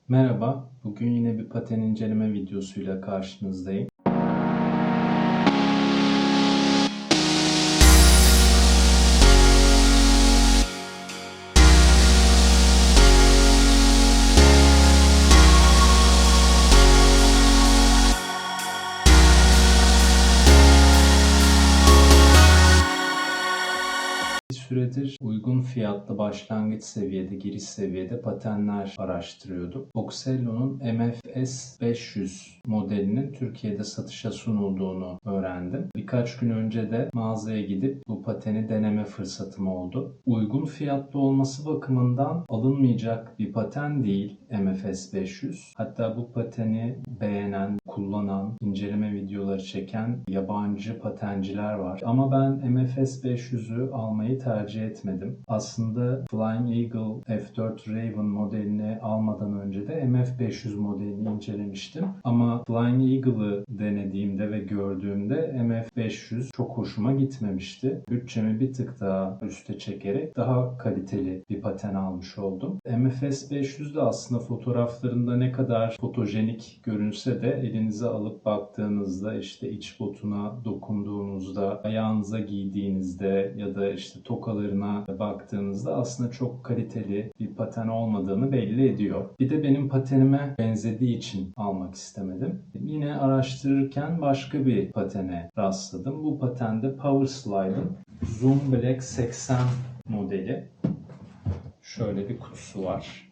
Merhaba, bugün yine bir paten inceleme videosuyla karşınızdayım. Bir süredir uygun fiyatlı başlangıç seviyede, giriş seviyede patenler araştırıyordum. Oxello'nun MFS 500 modelinin Türkiye'de satışa sunulduğunu öğrendim. Birkaç gün önce de mağazaya gidip bu pateni deneme fırsatım oldu. Uygun fiyatlı olması bakımından alınmayacak bir paten değil MFS 500. Hatta bu pateni beğenen, kullanan, inceleme videoları çeken yabancı patenciler var. Ama ben MFS 500'ü almayı tercih etmedim. Aslında Flying Eagle F4 Raven modelini almadan önce de MF500 modelini incelemiştim. Ama Flying Eagle'ı denediğimde ve gördüğümde MF500 çok hoşuma gitmemişti. Bütçemi bir tık daha üste çekerek daha kaliteli bir paten almış oldum. MFS 500 de aslında fotoğraflarında ne kadar fotojenik görünse de elinize alıp baktığınızda işte iç botuna dokunduğunuzda, ayağınıza giydiğinizde ya da işte tokalarına baktığınızda aslında çok kaliteli bir paten olmadığını belli ediyor. Bir de benim patenime benzediği için almak istemedim. Yine araştırırken başka bir patene rastladım. Bu patende Power Slide'ın Zoom Black 80 modeli. Şöyle bir kutusu var.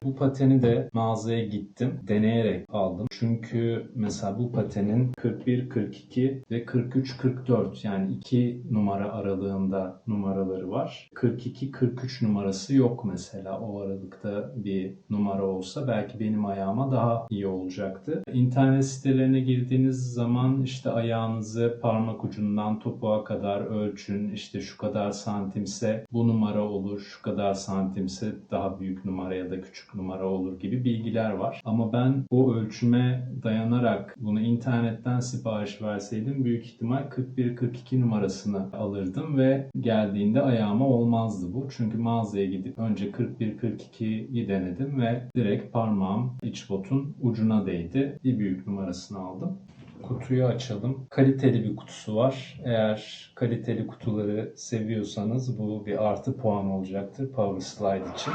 Bu pateni de mağazaya gittim. Deneyerek aldım. Çünkü mesela bu patenin 41, 42 ve 43, 44 yani 2 numara aralığında numaraları var. 42, 43 numarası yok mesela. O aralıkta bir numara olsa belki benim ayağıma daha iyi olacaktı. İnternet sitelerine girdiğiniz zaman işte ayağınızı parmak ucundan topuğa kadar ölçün. İşte şu kadar santimse bu numara olur. Şu kadar santimse daha büyük numara ya da küçük numara olur gibi bilgiler var. Ama ben o ölçüme dayanarak bunu internetten sipariş verseydim büyük ihtimal 41-42 numarasını alırdım ve geldiğinde ayağıma olmazdı bu. Çünkü mağazaya gidip önce 41-42'yi denedim ve direkt parmağım iç botun ucuna değdi. Bir büyük numarasını aldım. Kutuyu açalım. Kaliteli bir kutusu var. Eğer kaliteli kutuları seviyorsanız bu bir artı puan olacaktır Power Slide için.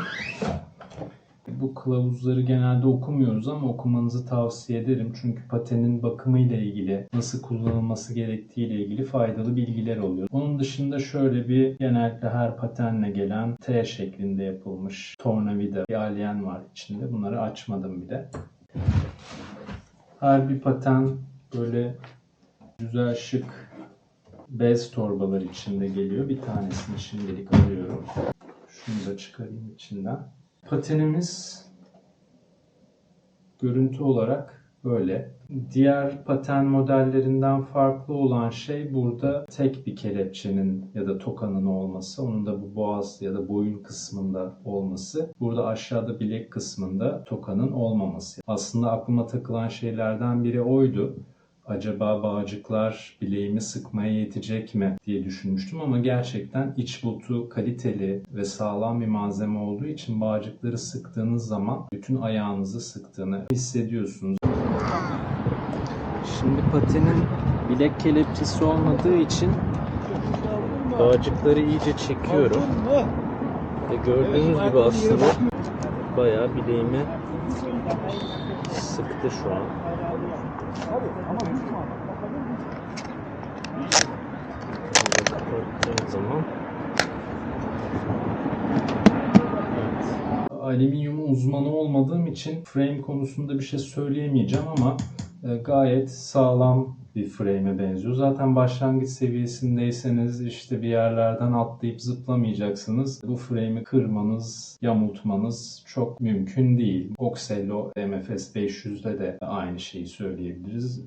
Bu kılavuzları genelde okumuyoruz ama okumanızı tavsiye ederim. Çünkü patenin bakımıyla ilgili, nasıl kullanılması gerektiği ile ilgili faydalı bilgiler oluyor. Onun dışında şöyle bir genellikle her patenle gelen T şeklinde yapılmış tornavida bir alyen var içinde. Bunları açmadım bile. Her bir paten böyle güzel şık bez torbalar içinde geliyor. Bir tanesini şimdilik alıyorum. Şunu da çıkarayım içinden. Patenimiz görüntü olarak böyle. Diğer paten modellerinden farklı olan şey burada tek bir kelepçenin ya da tokanın olması. Onun da bu boğaz ya da boyun kısmında olması. Burada aşağıda bilek kısmında tokanın olmaması. Aslında aklıma takılan şeylerden biri oydu. Acaba bağcıklar bileğimi sıkmaya yetecek mi diye düşünmüştüm ama gerçekten iç botu kaliteli ve sağlam bir malzeme olduğu için bağcıkları sıktığınız zaman bütün ayağınızı sıktığını hissediyorsunuz. Şimdi patenin bilek kelepçesi olmadığı için bağcıkları iyice çekiyorum. Ve gördüğünüz gibi aslında bayağı bileğimi sıktı şu an. Kapattığım zaman alüminyum uzmanı olmadığım için frame konusunda bir şey söyleyemeyeceğim ama gayet sağlam bir frame'e benziyor. Zaten başlangıç seviyesindeyseniz işte bir yerlerden atlayıp zıplamayacaksınız. Bu frame'i kırmanız, yamultmanız çok mümkün değil. Oxello MFS 500'de de aynı şeyi söyleyebiliriz.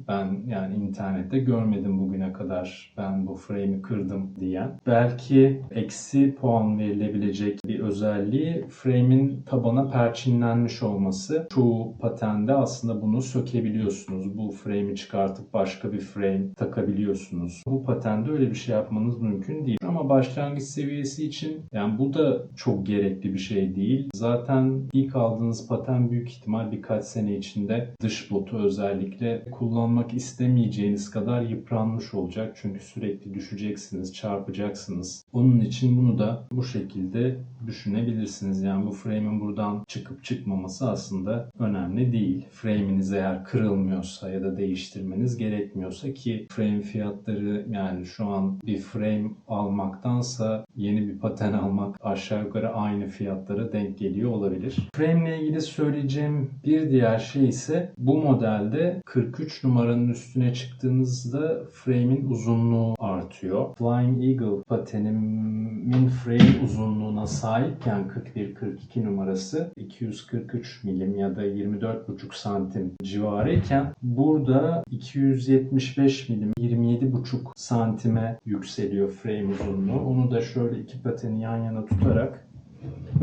Ben yani internette görmedim bugüne kadar ben bu frame'i kırdım diyen. Belki eksi puan verilebilecek bir özelliği frame'in tabana perçinlenmiş olması. Çoğu patende aslında bunu sökebiliyorsunuz. Bu frame'i çıkartıp çıkartıp başka bir frame takabiliyorsunuz. Bu patende öyle bir şey yapmanız mümkün değil. Ama başlangıç seviyesi için yani bu da çok gerekli bir şey değil. Zaten ilk aldığınız paten büyük ihtimal birkaç sene içinde dış botu özellikle kullanmak istemeyeceğiniz kadar yıpranmış olacak. Çünkü sürekli düşeceksiniz, çarpacaksınız. Onun için bunu da bu şekilde düşünebilirsiniz. Yani bu frame'in buradan çıkıp çıkmaması aslında önemli değil. Frame'iniz eğer kırılmıyorsa ya da değiştirmeniz gerekmiyorsa, ki frame fiyatları yani şu an bir frame almaktansa yeni bir paten almak aşağı yukarı aynı fiyatlara denk geliyor olabilir. Frame ile ilgili söyleyeceğim bir diğer şey ise bu modelde 43 numaranın üstüne çıktığınızda frame'in uzunluğu artıyor. Flying Eagle patenimin frame uzunluğuna sahipken 41-42 numarası 243 milim ya da 24,5 santim civarıyken burada 275 milim 27,5 santime yükseliyor frame uzunluğu. Onu da şöyle iki pateni yan yana tutarak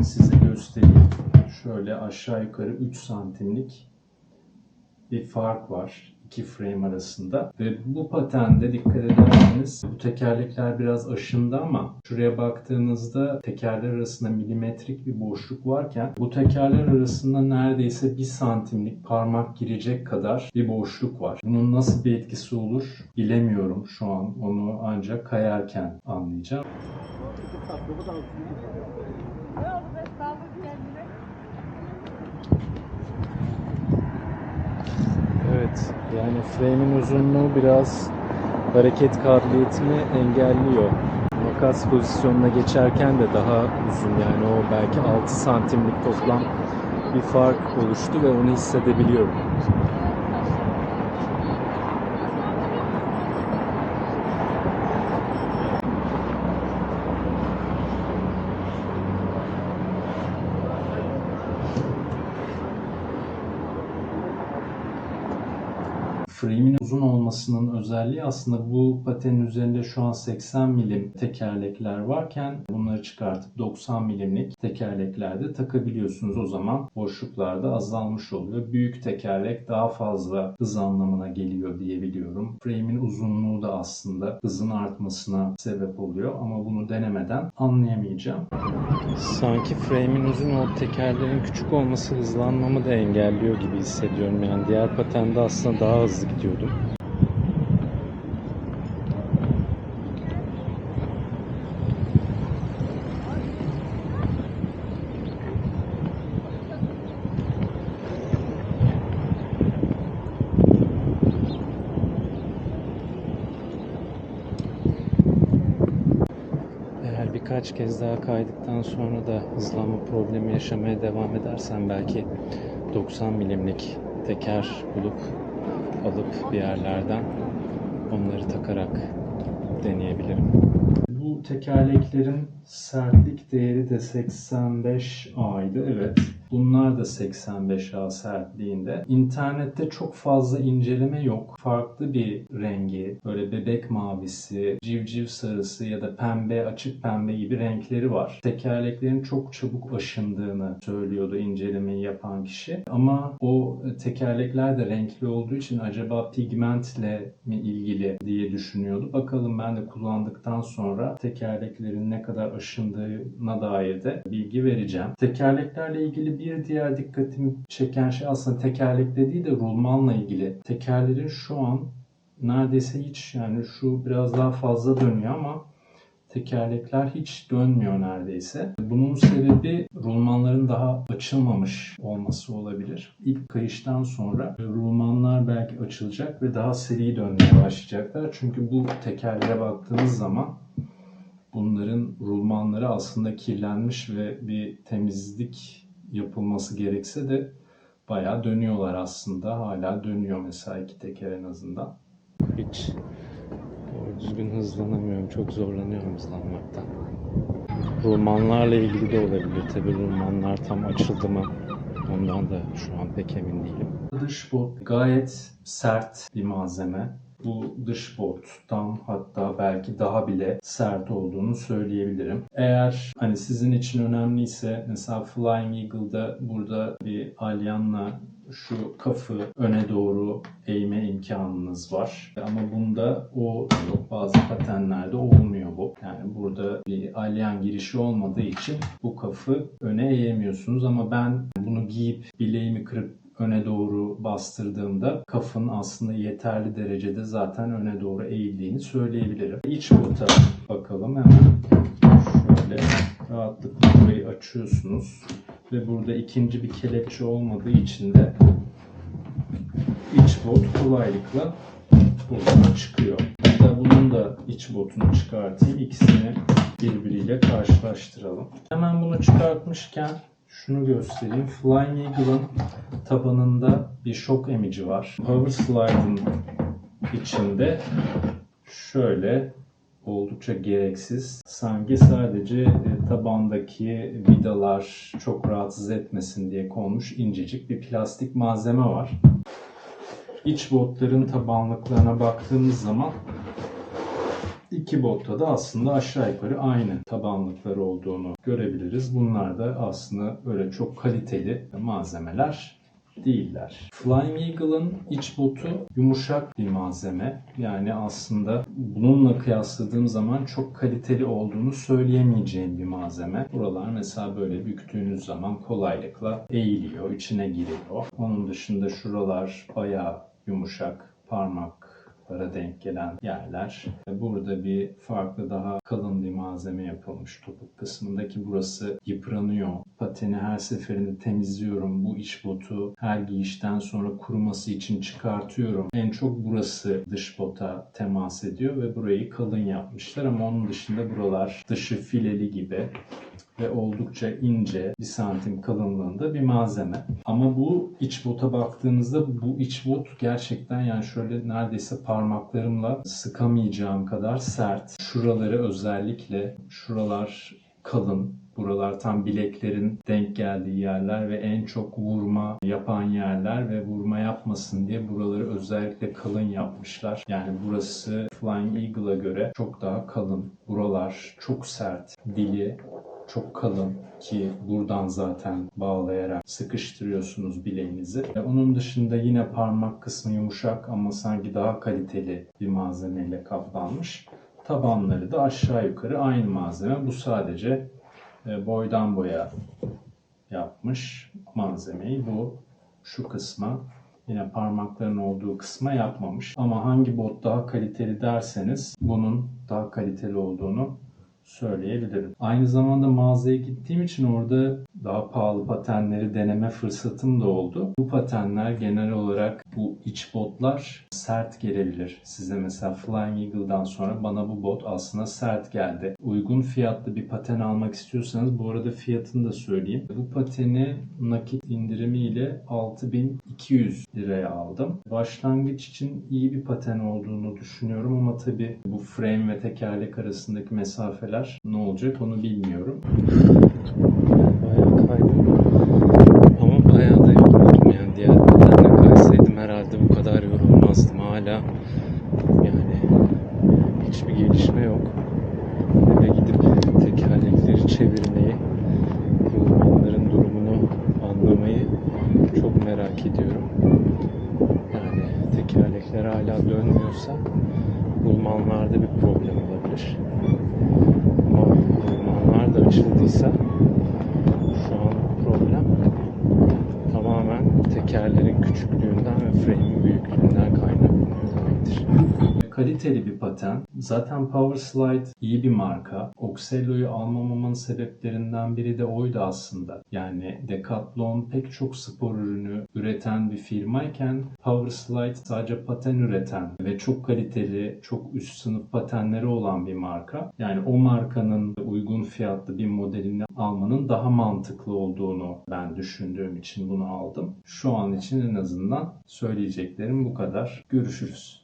size göstereyim. Şöyle aşağı yukarı 3 santimlik bir fark var iki frame arasında. Ve bu patende dikkat ederseniz bu tekerlekler biraz aşındı ama şuraya baktığınızda tekerler arasında milimetrik bir boşluk varken bu tekerler arasında neredeyse 1 santimlik parmak girecek kadar bir boşluk var. Bunun nasıl bir etkisi olur bilemiyorum şu an. Onu ancak kayarken anlayacağım. Evet, yani frame'in uzunluğu biraz hareket kabiliyetini engelliyor. Makas pozisyonuna geçerken de daha uzun, yani o belki 6 santimlik toplam bir fark oluştu ve onu hissedebiliyorum. Frame'in uzun olmasının özelliği aslında bu patenin üzerinde şu an 80 milim tekerlekler varken bunları çıkartıp 90 milimlik tekerleklerde takabiliyorsunuz. O zaman boşluklar da azalmış oluyor. Büyük tekerlek daha fazla hız anlamına geliyor diyebiliyorum. Frame'in uzunluğu da aslında hızın artmasına sebep oluyor ama bunu denemeden anlayamayacağım. Sanki frame'in uzun olup tekerleğin küçük olması hızlanmamı da engelliyor gibi hissediyorum. Yani diğer patende aslında daha hızlı gidiyordum. Birkaç kez daha kaydıktan sonra da hızlanma problemi yaşamaya devam edersem belki 90 milimlik teker bulup alıp bir yerlerden onları takarak deneyebilirim. Bu tekerleklerin sertlik değeri de 85A'ydı. Evet. Bunlar da 85A sertliğinde. İnternette çok fazla inceleme yok. Farklı bir rengi, böyle bebek mavisi, civciv sarısı ya da pembe, açık pembe gibi renkleri var. Tekerleklerin çok çabuk aşındığını söylüyordu incelemeyi yapan kişi. Ama o tekerlekler de renkli olduğu için acaba pigmentle mi ilgili diye düşünüyordu. Bakalım, ben de kullandıktan sonra tekerleklerin ne kadar aşındığına dair de bilgi vereceğim. Tekerleklerle ilgili bir diğer dikkatimi çeken şey aslında tekerlekle değil de rulmanla ilgili. Tekerlerin şu an neredeyse hiç, yani şu biraz daha fazla dönüyor ama tekerlekler hiç dönmüyor neredeyse. Bunun sebebi rulmanların daha açılmamış olması olabilir. İlk kayıştan sonra rulmanlar belki açılacak ve daha seri dönmeye başlayacaklar. Çünkü bu tekerlere baktığınız zaman bunların rulmanları aslında kirlenmiş ve bir temizlik yapılması gerekse de bayağı dönüyorlar aslında. Hala dönüyor mesela iki teker en azından. Hiç doğru düzgün hızlanamıyorum. Çok zorlanıyorum hızlanmaktan. Rulmanlarla ilgili de olabilir. Tabii rulmanlar tam açıldı mı? Ondan da şu an pek emin değilim. Dış bot gayet sert bir malzeme. bu dış bottan hatta belki daha bile sert olduğunu söyleyebilirim. Eğer hani sizin için önemliyse mesela Flying Eagle'da burada bir alyanla şu kafı öne doğru eğme imkanınız var. Ama bunda o yok. Bazı patenlerde olmuyor bu. Yani burada bir alyan girişi olmadığı için bu kafı öne eğemiyorsunuz. Ama ben bunu giyip bileğimi kırıp öne doğru bastırdığımda kafın aslında yeterli derecede zaten öne doğru eğildiğini söyleyebilirim. İç bota bakalım hemen. Şöyle rahatlıkla burayı açıyorsunuz. Ve burada ikinci bir kelepçe olmadığı için de iç bot kolaylıkla buradan çıkıyor. Hatta bunun da iç botunu çıkartayım. İkisini birbiriyle karşılaştıralım. Hemen bunu çıkartmışken şunu göstereyim. Flying Eagle'ın tabanında bir şok emici var. Power Slide'ın içinde şöyle oldukça gereksiz. Sanki sadece tabandaki vidalar çok rahatsız etmesin diye konmuş incecik bir plastik malzeme var. İç botların tabanlıklarına baktığımız zaman iki botta da aslında aşağı yukarı aynı tabanlıkları olduğunu görebiliriz. Bunlar da aslında öyle çok kaliteli malzemeler değiller. Flying Eagle'ın iç botu yumuşak bir malzeme. Yani aslında bununla kıyasladığım zaman çok kaliteli olduğunu söyleyemeyeceğim bir malzeme. Buralar mesela böyle büktüğünüz zaman kolaylıkla eğiliyor, içine giriyor. Onun dışında şuralar bayağı yumuşak, parmaklara denk gelen yerler. Burada bir farklı daha kalın bir malzeme yapılmış topuk kısmındaki burası yıpranıyor. Pateni her seferinde temizliyorum. Bu iç botu her giyişten sonra kuruması için çıkartıyorum. En çok burası dış bota temas ediyor ve burayı kalın yapmışlar ama onun dışında buralar dışı fileli gibi ve oldukça ince 1 santim kalınlığında bir malzeme. Ama bu iç bota baktığınızda bu iç bot gerçekten yani şöyle neredeyse parmaklarımla sıkamayacağım kadar sert. Şuraları özellikle şuralar kalın. Buralar tam bileklerin denk geldiği yerler ve en çok vurma yapan yerler ve vurma yapmasın diye buraları özellikle kalın yapmışlar. Yani burası Flying Eagle'a göre çok daha kalın. Buralar çok sert. Dili çok kalın ki buradan zaten bağlayarak sıkıştırıyorsunuz bileğinizi. Onun dışında yine parmak kısmı yumuşak ama sanki daha kaliteli bir malzemeyle kaplanmış. Tabanları da aşağı yukarı aynı malzeme. Bu sadece boydan boya yapmış malzemeyi. Bu şu kısma yine parmakların olduğu kısma yapmamış. Ama hangi bot daha kaliteli derseniz bunun daha kaliteli olduğunu söyleyebilirim. Aynı zamanda mağazaya gittiğim için orada daha pahalı patenleri deneme fırsatım da oldu. Bu patenler genel olarak bu iç botlar sert gelebilir. Size mesela Flying Eagle'dan sonra bana bu bot aslında sert geldi. Uygun fiyatlı bir paten almak istiyorsanız bu arada fiyatını da söyleyeyim. Bu pateni nakit indirimiyle 6.200 liraya aldım. Başlangıç için iyi bir paten olduğunu düşünüyorum ama tabii bu frame ve tekerlek arasındaki mesafeler ne olacak onu bilmiyorum. Bayağı kaydım. Ama bayağı da yoruldum yani. Diğer patenle kaysaydım herhalde bu kadar yorulmazdım. Hala yani hiçbir gelişme yok. Eve gidip tekerlekleri çevirmeyi, rulmanların durumunu anlamayı çok merak ediyorum. Yani tekerlekler hala dönmüyorsa rulmanlarda bir problem olabilir. Ama rulmanlar da açıldıysa şu an problem tamamen tekerlerin küçüklüğünden ve frame'in büyüklüğünden kaynaklanıyor demektir. Kaliteli bir paten. Zaten Power Slide iyi bir marka. Oxello'yu almamamın sebeplerinden biri de oydu aslında. Yani Decathlon pek çok spor ürünü üreten bir firmayken Power Slide sadece paten üreten ve çok kaliteli, çok üst sınıf patenleri olan bir marka. Yani o markanın uygun fiyatlı bir modelini almanın daha mantıklı olduğunu ben düşündüğüm için bunu aldım. Şu an için en azından söyleyeceklerim bu kadar. Görüşürüz.